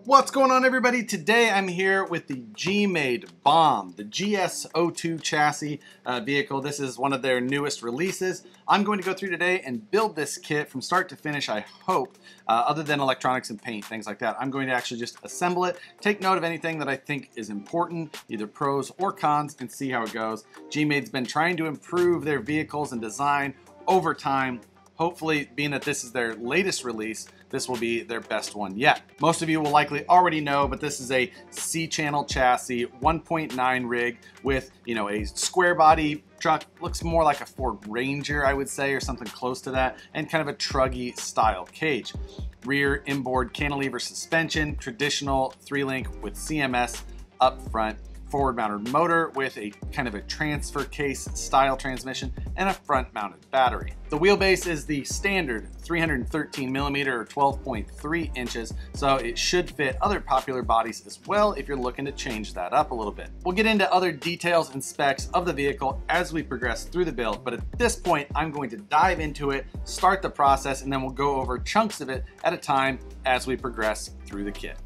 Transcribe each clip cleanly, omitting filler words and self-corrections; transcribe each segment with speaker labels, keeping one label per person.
Speaker 1: What's going on, everybody? Today I'm here with the Gmade BOM, the GS02 chassis vehicle. This is one of their newest releases. I'm going to go through today and build this kit from start to finish, I hope, other than electronics and paint, things like that. I'm going to actually just assemble it, take note of anything that I think is important, either pros or cons, and see how it goes. Gmade's been trying to improve their vehicles and design over time. Hopefully, being that this is their latest release, this will be their best one yet. Most of you will likely already know, but this is a C-channel chassis, 1.9 rig with, a square body truck. Looks more like a Ford Ranger, I would say, or something close to that, and kind of a truggy style cage. Rear inboard cantilever suspension, traditional 3-link with CMS up front. Forward mounted motor with a kind of a transfer case style transmission and a front mounted battery. The wheelbase is the standard 313 millimeter or 12.3 inches, so it should fit other popular bodies as well if you're looking to change that up a little bit. We'll get into other details and specs of the vehicle as we progress through the build, but at this point I'm going to dive into it, start the process, and then we'll go over chunks of it at a time as we progress through the kit.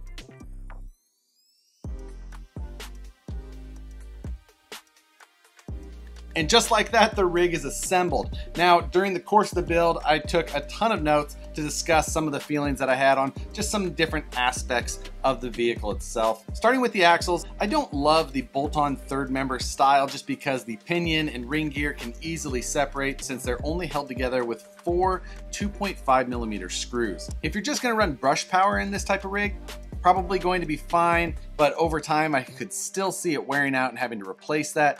Speaker 1: And just like that, the rig is assembled. Now, during the course of the build, I took a ton of notes to discuss some of the feelings that I had on just some different aspects of the vehicle itself. Starting with the axles, I don't love the bolt-on third member style just because the pinion and ring gear can easily separate since they're only held together with 4 2.5 millimeter screws. If you're just gonna run brush power in this type of rig, probably going to be fine, but over time I could still see it wearing out and having to replace that.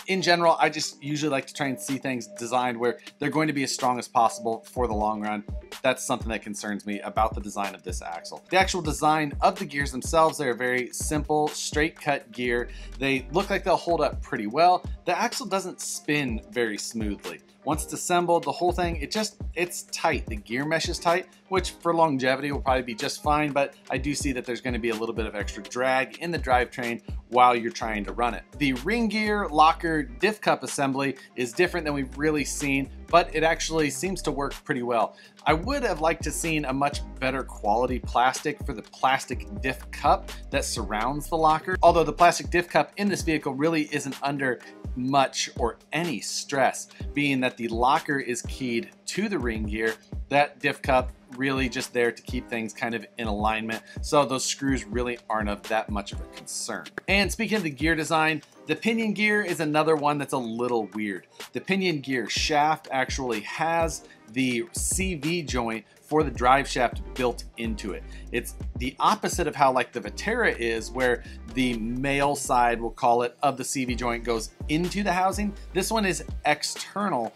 Speaker 1: In general, I just usually like to try and see things designed where they're going to be as strong as possible for the long run. That's something that concerns me about the design of this axle. The actual design of the gears themselves, they're a very simple, straight cut gear. They look like they'll hold up pretty well. The axle doesn't spin very smoothly. Once it's assembled, the whole thing, it's tight. The gear mesh is tight, which for longevity will probably be just fine, but I do see that there's gonna be a little bit of extra drag in the drivetrain while you're trying to run it. The ring gear, locker, diff cup assembly is different than we've really seen, but it actually seems to work pretty well. I would have liked to seen a much better quality plastic for the plastic diff cup that surrounds the locker, although the plastic diff cup in this vehicle really isn't under much or any stress, being that the locker is keyed to the ring gear. That diff cup really just there to keep things kind of in alignment, so those screws really aren't of that much of a concern. And speaking of the gear design, the pinion gear is another one that's a little weird. The pinion gear shaft actually has the CV joint for the drive shaft built into it. It's the opposite of how like the Vetera is, where the male side, we'll call it, of the CV joint goes into the housing. This one is external,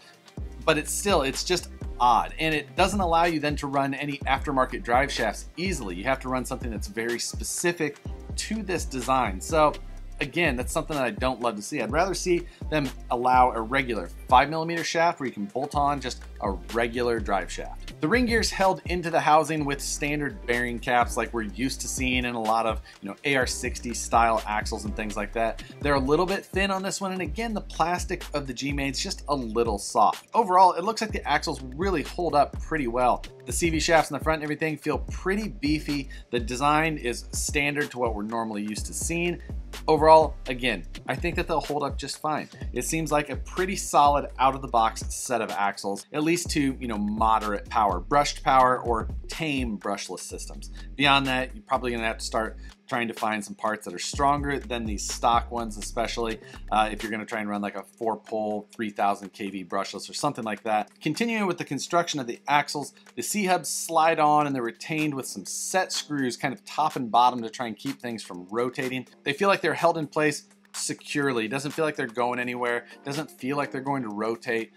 Speaker 1: but it's just odd, and it doesn't allow you then to run any aftermarket drive shafts easily. You have to run something that's very specific to this design. So again, that's something that I don't love to see. I'd rather see them allow a regular 5mm shaft where you can bolt on just a regular drive shaft. The ring gear's held into the housing with standard bearing caps like we're used to seeing in a lot of AR60 style axles and things like that. They're a little bit thin on this one, and again, the plastic of the Gmade's just a little soft. Overall, it looks like the axles really hold up pretty well. The CV shafts in the front and everything feel pretty beefy. The design is standard to what we're normally used to seeing. Overall, again, I think that they'll hold up just fine. It seems like a pretty solid out-of-the-box set of axles, at least to, moderate power, brushed power, or tame brushless systems. Beyond that, you're probably gonna have to start trying to find some parts that are stronger than these stock ones, especially if you're gonna try and run like a 4-pole 3000 kV brushless or something like that. Continuing with the construction of the axles, the C-hubs slide on and they're retained with some set screws kind of top and bottom to try and keep things from rotating. They feel like they're held in place securely. It doesn't feel like they're going anywhere. It doesn't feel like they're going to rotate.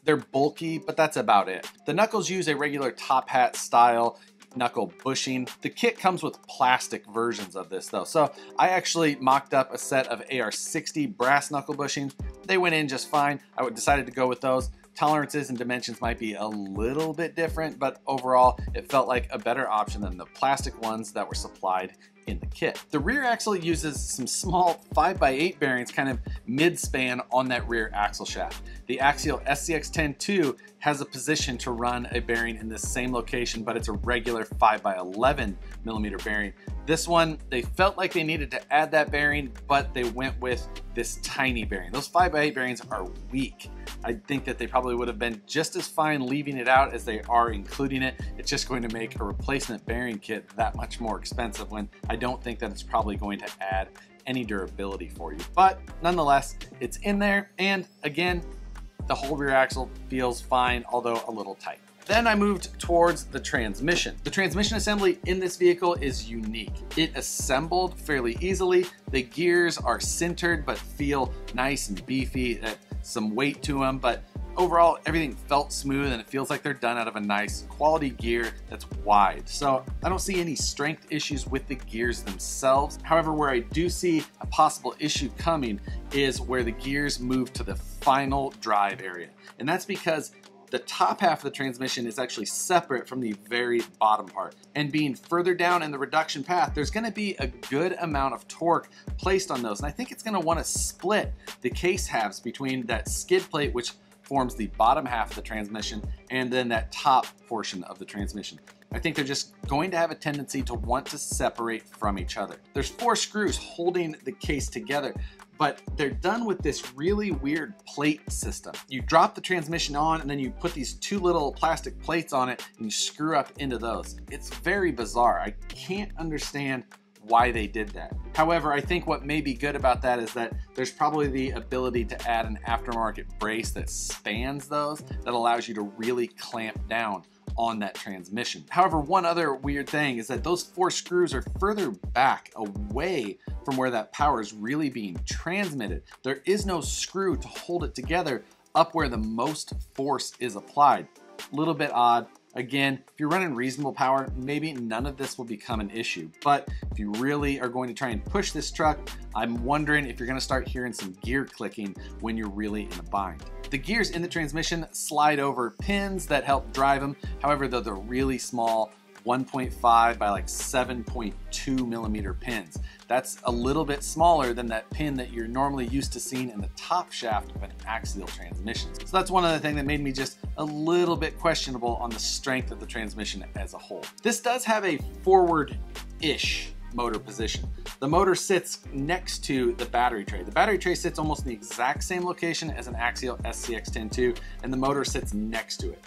Speaker 1: They're bulky, but that's about it. The knuckles use a regular top hat style knuckle bushing. The kit comes with plastic versions of this though, so I actually mocked up a set of AR60 brass knuckle bushings. They went in just fine. I decided to go with those. Tolerances and dimensions might be a little bit different, but overall it felt like a better option than the plastic ones that were supplied in the kit. The rear axle uses some small 5x8 bearings kind of mid-span on that rear axle shaft. The Axial SCX-10-2 has a position to run a bearing in this same location, but it's a regular 5x11 millimeter bearing. This one, they felt like they needed to add that bearing, but they went with this tiny bearing. Those 5x8 bearings are weak. I think that they probably would have been just as fine leaving it out as they are including it. It's just going to make a replacement bearing kit that much more expensive, when I don't think that it's probably going to add any durability for you. But nonetheless, it's in there, and again, the whole rear axle feels fine, although a little tight. Then I moved towards the transmission. The transmission assembly in this vehicle is unique. It assembled fairly easily. The gears are centered but feel nice and beefy, some weight to them, but overall everything felt smooth and it feels like they're done out of a nice quality gear that's wide. So I don't see any strength issues with the gears themselves. However, where I do see a possible issue coming is where the gears move to the final drive area. And that's because the top half of the transmission is actually separate from the very bottom part. And being further down in the reduction path, there's gonna be a good amount of torque placed on those. And I think it's gonna wanna split the case halves between that skid plate, which forms the bottom half of the transmission, and then that top portion of the transmission. I think they're just going to have a tendency to want to separate from each other. There's 4 screws holding the case together, but they're done with this really weird plate system. You drop the transmission on and then you put these 2 little plastic plates on it and you screw up into those. It's very bizarre. I can't understand why they did that. However, I think what may be good about that is that there's probably the ability to add an aftermarket brace that spans those, that allows you to really clamp down on that transmission. However, one other weird thing is that those 4 screws are further back away from where that power is really being transmitted. There is no screw to hold it together up where the most force is applied. A little bit odd. Again, if you're running reasonable power, maybe none of this will become an issue. But if you really are going to try and push this truck, I'm wondering if you're going to start hearing some gear clicking when you're really in a bind. The gears in the transmission slide over pins that help drive them. However, they're really small, 1.5 by like 7.2 millimeter pins. That's a little bit smaller than that pin that you're normally used to seeing in the top shaft of an axial transmission. So that's one other thing that made me just a little bit questionable on the strength of the transmission as a whole. This does have a forward-ish motor position. The motor sits next to the battery tray. The battery tray sits almost in the exact same location as an Axial SCX-10-2, and the motor sits next to it.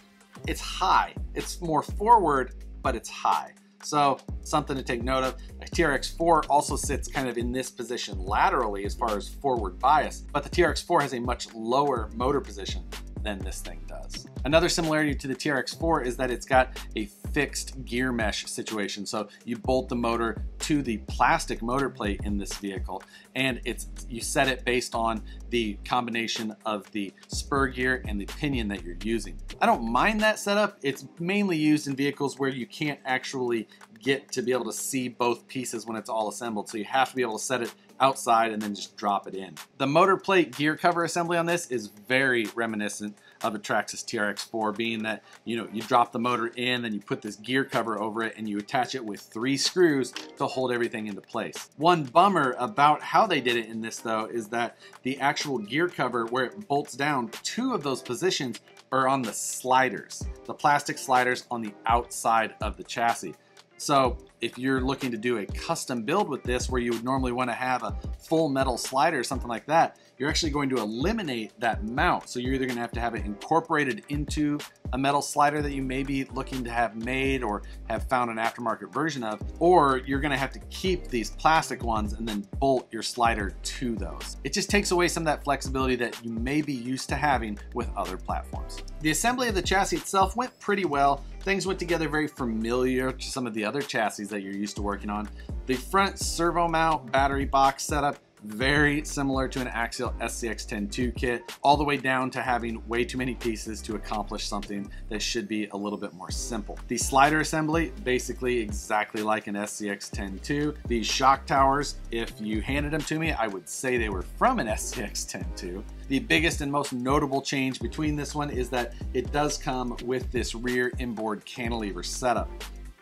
Speaker 1: It's high. It's more forward, but it's high. So something to take note of. A TRX-4 also sits kind of in this position laterally as far as forward bias, but the TRX-4 has a much lower motor position than this thing does. Another similarity to the TRX-4 is that it's got a fixed gear mesh situation. So you bolt the motor to the plastic motor plate in this vehicle, and you set it based on the combination of the spur gear and the pinion that you're using. I don't mind that setup. It's mainly used in vehicles where you can't actually get to be able to see both pieces when it's all assembled. So you have to be able to set it outside and then just drop it in. The motor plate gear cover assembly on this is very reminiscent of a Traxxas TRX-4, being that, you know, you drop the motor in, then you put this gear cover over it and you attach it with 3 screws to hold everything into place. One bummer about how they did it in this though is that the actual gear cover, where it bolts down, 2 of those positions are on the sliders, the plastic sliders on the outside of the chassis. So if you're looking to do a custom build with this, where you would normally want to have a full metal slider or something like that, you're actually going to eliminate that mount. So you're either going to have it incorporated into a metal slider that you may be looking to have made or have found an aftermarket version of, or you're going to have to keep these plastic ones and then bolt your slider to those. It just takes away some of that flexibility that you may be used to having with other platforms. The assembly of the chassis itself went pretty well. Things went together very familiar to some of the other chassis that you're used to working on. The front servo mount battery box setup, very similar to an axial SCX-10-2 kit, all the way down to having way too many pieces to accomplish something that should be a little bit more simple. The slider assembly, basically exactly like an SCX-10-2. These shock towers, if you handed them to me, I would say they were from an SCX-10-2. The biggest and most notable change between this one is that it does come with this rear inboard cantilever setup.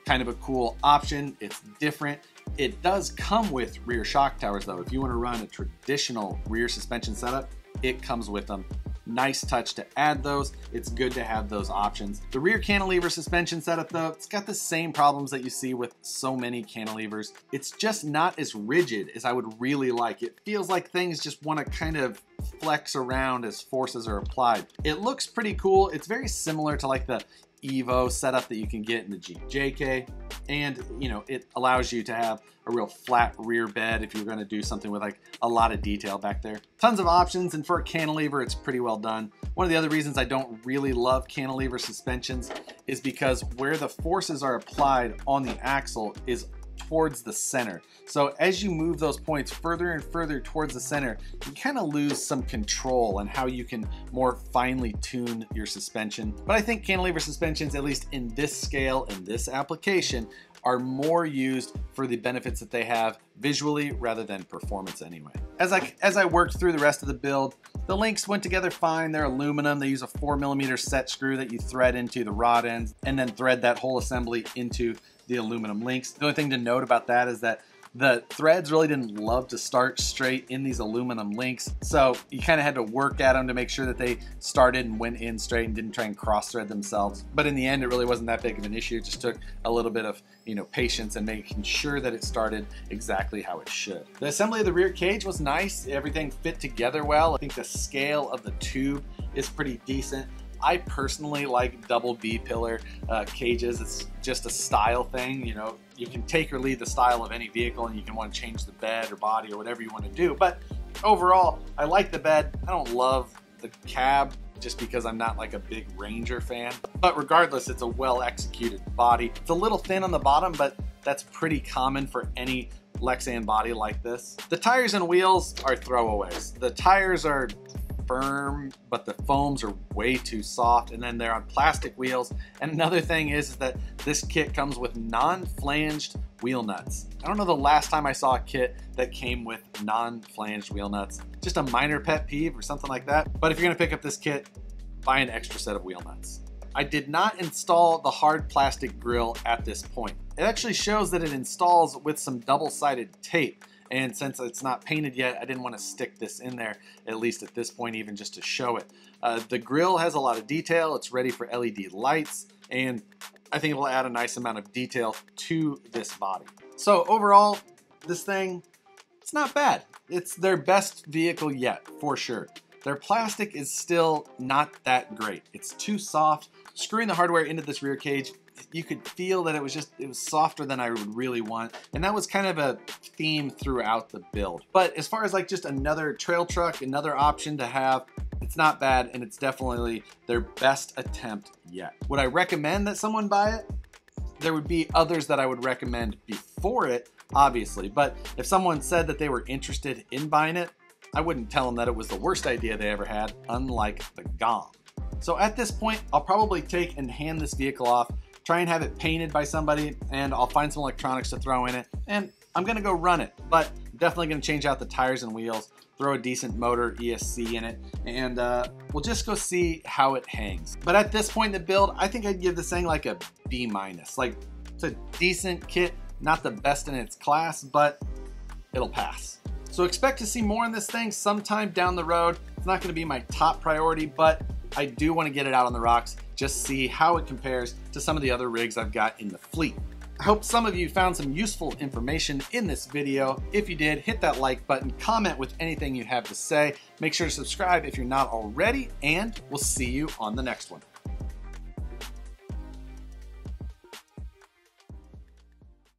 Speaker 1: Kind of a cool option, it's different. It does come with rear shock towers though. If you want to run a traditional rear suspension setup, it comes with them. Nice touch to add those. It's good to have those options. The rear cantilever suspension setup though, it's got the same problems that you see with so many cantilevers. It's just not as rigid as I would really like. It feels like things just want to kind of flex around as forces are applied. It looks pretty cool. It's very similar to like the Evo setup that you can get in the JK, and you know, it allows you to have a real flat rear bed if you're going to do something with like a lot of detail back there. Tons of options, and for a cantilever it's pretty well done. One of the other reasons I don't really love cantilever suspensions is because where the forces are applied on the axle is towards the center. So as you move those points further and further towards the center, you kind of lose some control on how you can more finely tune your suspension. But I think cantilever suspensions, at least in this scale, in this application, are more used for the benefits that they have visually rather than performance anyway. As I worked through the rest of the build, the links went together fine. They're aluminum. They use a 4mm set screw that you thread into the rod ends and then thread that whole assembly into the aluminum links. The only thing to note about that is that the threads really didn't love to start straight in these aluminum links, so you kind of had to work at them to make sure that they started and went in straight and didn't try and cross thread themselves. But in the end, it really wasn't that big of an issue. It just took a little bit of, you know, patience and making sure that it started exactly how it should. The assembly of the rear cage was nice. Everything fit together well. I think the scale of the tube is pretty decent. I personally like double B pillar cages. It's just a style thing. You know, you can take or leave the style of any vehicle, and you can want to change the bed or body or whatever you want to do. But overall, I like the bed. I don't love the cab just because I'm not like a big Ranger fan. But regardless, it's a well executed body. It's a little thin on the bottom, but that's pretty common for any Lexan body like this. The tires and wheels are throwaways. The tires are firm, but the foams are way too soft, and then they're on plastic wheels. And another thing is that this kit comes with non-flanged wheel nuts. I don't know the last time I saw a kit that came with non-flanged wheel nuts. Just a minor pet peeve or something like that. But if you're gonna pick up this kit, buy an extra set of wheel nuts. I did not install the hard plastic grill at this point. It actually shows that it installs with some double-sided tape. And since it's not painted yet, I didn't want to stick this in there, at least at this point, even just to show it. The grill has a lot of detail. It's ready for LED lights, and I think it'll add a nice amount of detail to this body. So overall, this thing, it's not bad. It's their best vehicle yet, for sure. Their plastic is still not that great. It's too soft. Screwing the hardware into this rear cage, you could feel that it was softer than I would really want. And that was kind of a theme throughout the build. But as far as like just another trail truck, another option to have, it's not bad, and it's definitely their best attempt yet. Would I recommend that someone buy it? There would be others that I would recommend before it, obviously. But if someone said that they were interested in buying it, I wouldn't tell them that it was the worst idea they ever had, unlike the GOM. So at this point, I'll probably take and hand this vehicle off, try and have it painted by somebody, and I'll find some electronics to throw in it, and I'm gonna go run it. But definitely gonna change out the tires and wheels, throw a decent motor ESC in it, and we'll just go see how it hangs. But at this point in the build, I think I'd give this thing like a B-. Like, it's a decent kit, not the best in its class, but it'll pass. So expect to see more on this thing sometime down the road. It's not gonna be my top priority, but I do want to get it out on the rocks, just see how it compares to some of the other rigs I've got in the fleet. I hope some of you found some useful information in this video. If you did, hit that like button, comment with anything you have to say. Make sure to subscribe if you're not already, and we'll see you on the next one.